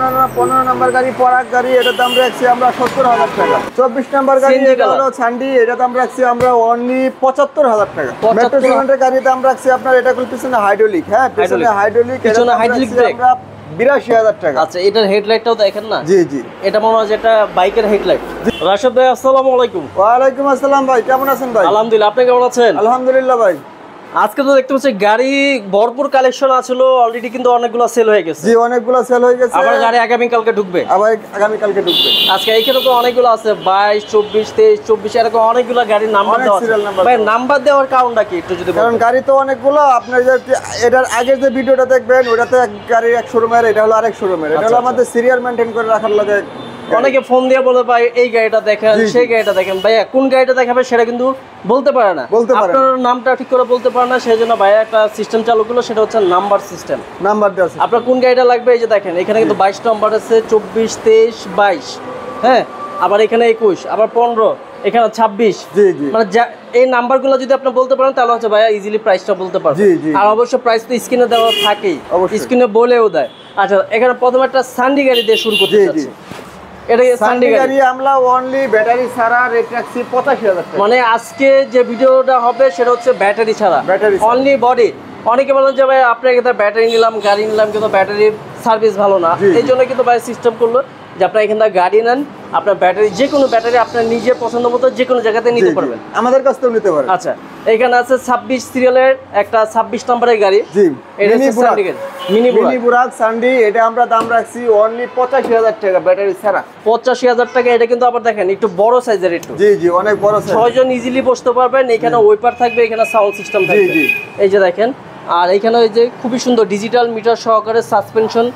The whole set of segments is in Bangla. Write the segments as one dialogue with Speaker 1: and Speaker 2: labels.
Speaker 1: 15 নম্বর গাড়ি পরাগ গাড়ি, এটার দাম রাখছি আমরা 70,000 টাকা। 24 নম্বর গাড়ি এটা হলো সান্ডি, এটার দাম রাখছি আমরা অনলি 75,000 টাকা। মেট্রো সিমেন্টের গাড়ির দাম রাখছি আপনার এটা পিছনে হাইড্রোলিক, হ্যাঁ পিছনে হাইড্রোলিক,
Speaker 2: পিছনে হাইড্রোলিক
Speaker 1: আমরা 82,000 টাকা।
Speaker 2: আচ্ছা, এটার হেডলাইটটাও দেখেন না?
Speaker 1: জি জি,
Speaker 2: এটা মনে হয় যেটা বাইকের হেডলাইট। রাশেদ ভাই আসসালামু আলাইকুম।
Speaker 1: ওয়া আলাইকুম আসসালাম ভাই, কেমন আছেন ভাই?
Speaker 2: আলহামদুলিল্লাহ, আপনি কেমন আছেন?
Speaker 1: আলহামদুলিল্লাহ ভাই।
Speaker 2: আজকে তো দেখতে পাচ্ছি গাড়ি ভরপুর কালেকশন আছিল, অলরেডি কিন্তু অনেকগুলো সেল হয়ে গেছে।
Speaker 1: জি, অনেকগুলো সেল হয়ে গেছে,
Speaker 2: আবার গাড়ি আগামী কালকে ঢুকবে। আজকে এইখানে তো অনেকগুলো আছে, 22, 24, 23, 24 এরকম অনেকগুলো গাড়ির নাম্বার দেওয়া আছে। ভাই নাম্বার দেওয়ার কারণটা কি একটু যদি বলেন?
Speaker 1: কারণ গাড়ি তো অনেকগুলো, আপনার যে এটার আগের যে ভিডিওটা দেখবেন ওটাতে এক গাড়ির এক শোরুমের, এটা হলো আরেক শোরুমের। এটা হলো আমাদের সিরিয়াল মেইনটেইন করে রাখার লাগে।
Speaker 2: অনেকে ফোন দিয়ে বলে ভাই এই গাড়িটা দেখেন, সেই গাড়িটা দেখেন। ভাইয়া কোন গাড়িটা দেখাবে সেটা কিন্তু বলতে পারে না, আপনার নামটা ঠিক করে বলতে পারে না। সেই জন্য ভাইয়া একটা সিস্টেম চালু করলো, সেটা হচ্ছে নাম্বার সিস্টেম।
Speaker 1: নাম্বার দেওয়া আছে,
Speaker 2: আপনার কোন গাড়িটা লাগবে এই যে দেখেন, এখানে কিন্তু 22 নাম্বার আছে, 24, 23, 22, হ্যাঁ, আবার এখানে 21, আবার 15, এখানে 26। মানে এই নাম্বারগুলো যদি আপনি বলতে পারেন তাহলে হচ্ছে ভাইয়া ইজিলি প্রাইসটা বলতে পারবে। আর অবশ্য প্রাইস তো স্ক্রিনে দেওয়া থাকেই, স্ক্রিনে বলেও দেয়। আচ্ছা, এখানে প্রথমে একটা সান্ডি গাড়ি দিয়ে শুরু করতে চাচ্ছি। এটা সান্ডি গাড়ি আমরা অনলি ব্যাটারি ছাড়া রেট রাখছি 85,000 টাকা। মানে আজকে যে ভিডিওটা হবে সেটা হচ্ছে ব্যাটারি ছাড়া, অনলি বডি। অনেকে বলেন যে ভাই আপনার এখানে ব্যাটারি নিলাম, গাড়ি নিলাম, কিন্তু ব্যাটারির সার্ভিস ভালো না। এই জন্য কিন্তু ভাই সিস্টেম করলো যে আপনার এখান থেকে গাড়ি নেন, আপনার ব্যাটারি যে কোনো ব্যাটারি আপনার নিজের পছন্দ মতো যে কোনো জায়গাতে নিতে পারবেন, আমাদের কাছ থেকেও নিতে পারবেন। আচ্ছা, এখানে আছে 26 সিরিয়ালের একটা 26 নম্বরের গাড়ি। জি, মিনি বুরাক সান্ডি, এটা আমরা দাম রাখছি অনলি 85,000 টাকা ব্যাটারি ছাড়া। 85,000 টাকা। এটা কিন্তু আবার দেখেন একটু বড় সাইজের, একটু জি জি অনেক বড় সাইজ, 6 জন ইজিলি বসতে পারবেন। এখানে ওয়াইপার থাকবে, এখানে সাউন্ড সিস্টেম থাকবে। জি জি, এই যে দেখেন। আর এখানে ওই যে খুবই সুন্দর ডিজিটাল মিটার সহকারে সাসপেনশন,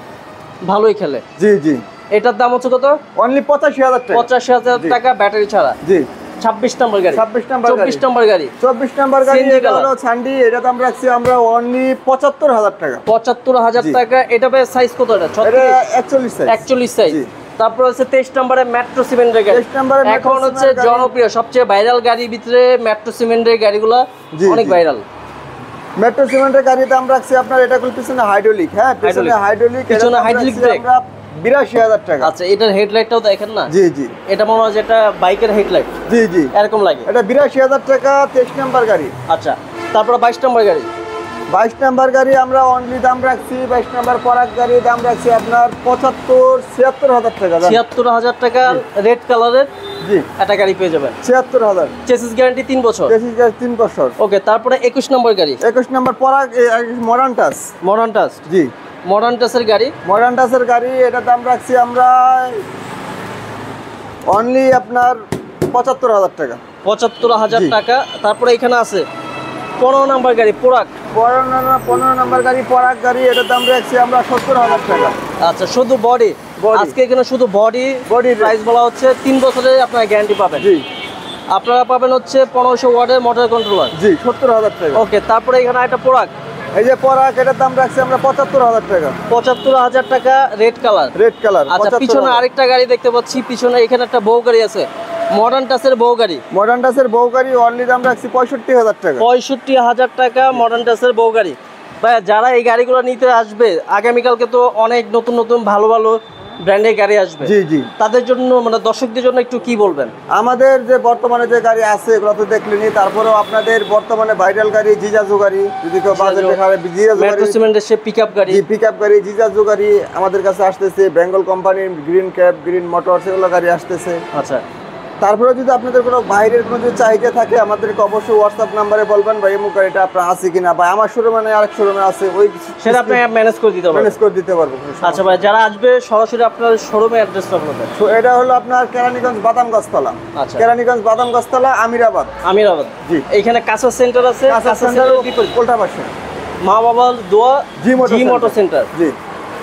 Speaker 2: ভালোই খেলে। জি জি, এটার দাম হচ্ছে কত? অনলি 85,000 টাকা। 85,000 টাকা ব্যাটারি ছাড়া। জি, 26 নম্বর গাড়ি, 24 নম্বর গাড়ি এটা হলো সান্ডি, এটা দাম রাখছি আমরা অনলি 75,000 টাকা। 75,000 টাকা। এটা ভাই সাইজ কত? এটা 41 সাইজ। তারপর হচ্ছে 23 নম্বরে মেট্রো সিমেন্টের গাড়ি। এখন হচ্ছে জনপ্রিয় সবচেয়ে ভাইরাল গাড়ির ভিতরে মেট্রো সিমেন্টের গাড়িগুলো অনেক ভাইরাল। মেট্রো সিমেন্টের গাড়ির দাম রাখছি আপনার এটা পিছনে হাইড্রোলিক, হ্যাঁ পিছনে হাইড্রোলিক, পিছনে হাইড্রোলিক ব্রেক, 82,000 টাকা। আচ্ছা, এটার হেডলাইটটাও দেখেন না? জি জি, এটা মনে হয় যেটা বাইকের হেডলাইট। জি জি, এরকম লাগে। এটা 82,000 টাকা। 23 নম্বর গাড়ি। আচ্ছা, তারপর 22 নম্বর গাড়ি। 22 নম্বর গাড়ি আমরা অনলি দাম রাখছি, 22 নম্বর পরাগ গাড়ি দাম রাখছি আপনার 76,000 টাকা। 76,000 টাকা রেড কালারের জি একটা গাড়ি পেয়ে যাবেন। 76,000। চেসিস গ্যারান্টি 3 বছর। চেসিস গ্যারান্টি 3 বছর। ওকে, তারপরে 21 নম্বর গাড়ি। 21 নম্বর পরাগ মডার্ন টাচ। মডার্ন টাচ, জি মডার্ন টাচের গাড়ি। মডার্ন টাচের গাড়ি, এটা দাম রাখছি আমরা অনলি আপনার 75,000 টাকা। 75,000 টাকা। তারপরে এখানে আছে 15 নম্বর গাড়ি পরাগ। 15 নম্বর গাড়ি পরাগ গাড়ি, এটার দাম রাখছি আমরা 70,000 টাকা। আচ্ছা, শুধু বডি। আজকে এখানে শুধু বডি প্রাইস বলা হচ্ছে 3 বছরের আপনারা গ্যারান্টি পাবেন। জি, আপনারা পাবেন হচ্ছে 1500 ওয়াটের মোটর কন্ট্রোলার। জি, 70,000 টাকা। ওকে, তারপরে এখানে একটা পরাগ, এই যে পরাগ, এটার দাম রাখছি আমরা 75,000 টাকা। 75,000 টাকা রেড কালার। Red colour. আচ্ছা, পিছনে আরেকটা গাড়ি দেখতে পাচ্ছি, পিছনে এখানে একটা বউ গাড়ি আছে, মডার্ন টাচের বউ গাড়ি। মডার্ন টাচের বউ গাড়ি অনলি দাম রাখছি 65,000 টাকা। 65,000 টাকা মডার্ন টাচের বউ গাড়ি। ভাই যারা এই গাড়িগুলো নিতে আসবে, আগামীকালকে তো অনেক নতুন নতুন ভালো ভালো ব্র্যান্ডের গাড়ি আসবে। জি জি, তাদের জন্য মানে দর্শকদের জন্য একটু কি বলবেন? আমাদের যে বর্তমানে যে গাড়ি আছে এগুলো তো দেখলেনি, তারপরেও আপনাদের বর্তমানে ভাইরাল গাড়ি জিজাজু গাড়ি, যদি কেউ বাজেটে খাবে জিজাজু গাড়ি, মেট্রো সিমেন্টের সে পিকআপ গাড়ি, পিকআপ গাড়ি জিজাজু গাড়ি আমাদের কাছে আসতেছে। বেঙ্গল কোম্পানির গ্রিন ক্যাব, গ্রিন মোটরস এগুলো গাড়ি আসতেছে। আচ্ছা, তারপরে যদি আপনাদের কোনো বাইরের কোনো যদি চাহিদা থাকে আমাদেরকে অবশ্যই হোয়াটসঅ্যাপ নাম্বারে বলবেন ভাই এমন গাড়িটা আপনার আছে কিনা, বা আমার শোরুমে নেই আরেক শোরুমে আছে, ওই সেটা আপনি ম্যানেজ করে দিতে পারবো। আচ্ছা ভাই, যারা আসবে সরাসরি আপনার শোরুমে অ্যাড্রেসটা বলবেন। এটা হলো আপনার কেরানীগঞ্জ বাদাম গাছতলা। আচ্ছা, কেরানীগঞ্জ বাদাম গাছতলা, আমিরাবাদ। জি, এইখানে কাঁচা সেন্টার আছে, কাঁচা সেন্টারের উল্টা পাশে মা বাবার দোয়া জি মোটর সেন্টার। জি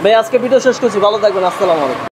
Speaker 2: ভাই, আজকে ভিডিও শেষ করছি, ভালো থাকবেন, আসসালামু আলাইকুম।